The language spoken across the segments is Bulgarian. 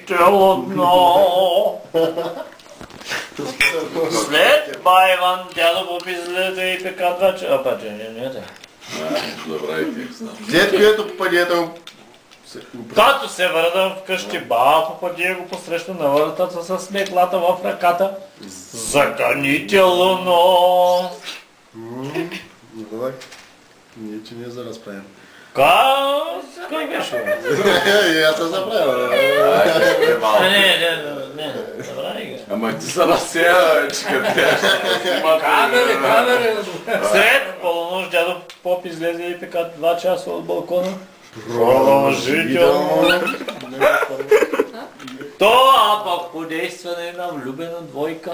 Загранително. След Байван дядо Попи излезе и така два че... Апаче, не. Добре и текста. След което попадието... Като се върна вкъщи, попадие го посрещна на вратата с метлата в ръката. Загранително. Давай. Ние, че ние за разправим. Кой беше? Аз се забравя. Не, забрави го. Ама ти се разсея, че къде. Камери. Сред полунощ дядо Поп излезе и така 2 часа от балкона. Продължително. Това пък подействане на влюбена двойка.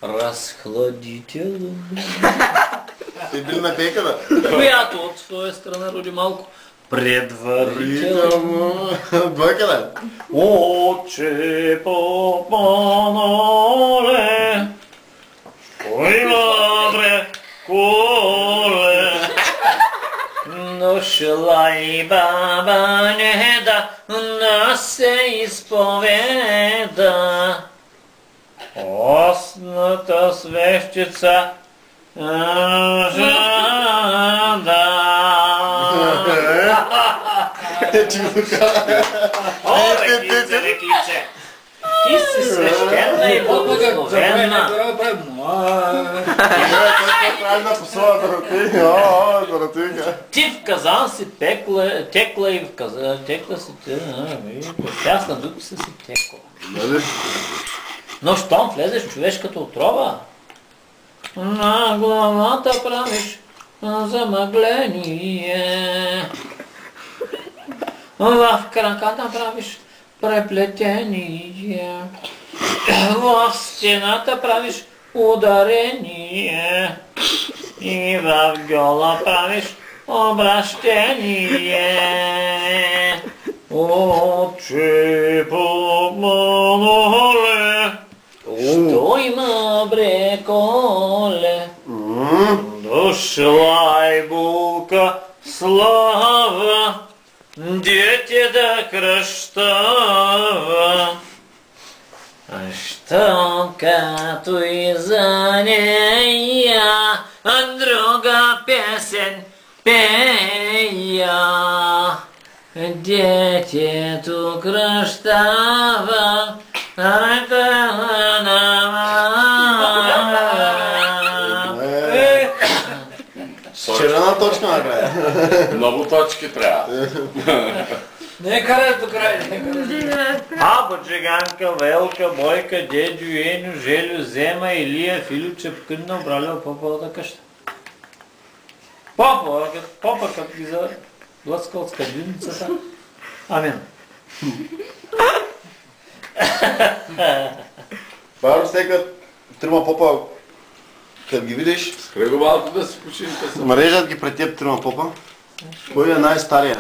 Разхладително. Ти бил на пеката? Която от своя страна роди малко предварително. Двойка да? Отче попанале, кой мадре коле, дошла и баба Неда да се изповеда. Осната свещица жада. Ти го каза. Реклице. Ти си свещена и благословена. Правильна посола, Доротейка. Ти в казан си текла и в казан текла си тя на дупи си текла. Но щом влезеш в човешката отрова, на главата правиш замъгление, в краката правиш преплетение, в стената правиш ударение и в гьола правиш обращение. Отче помоле, що има бреколе, дошла и булка слава, дете да кръщава. Що като и за нея друга песен пея, детето кръщава. Червена точка накрая. Много точки трябва. Не карай до край. Баба, Джиганка, Велка, Бойка, Дедю, Еню, Желю, Зема, Илия, Филю, Чепкънна, обраля Поповата къща. Попа като ги заблъска от скъдвиницата. Амин. Паро всека трима попа, като ги видиш, Спре го малко да си починка. мрежат ги пред теб трима попа. Кой е най-стария?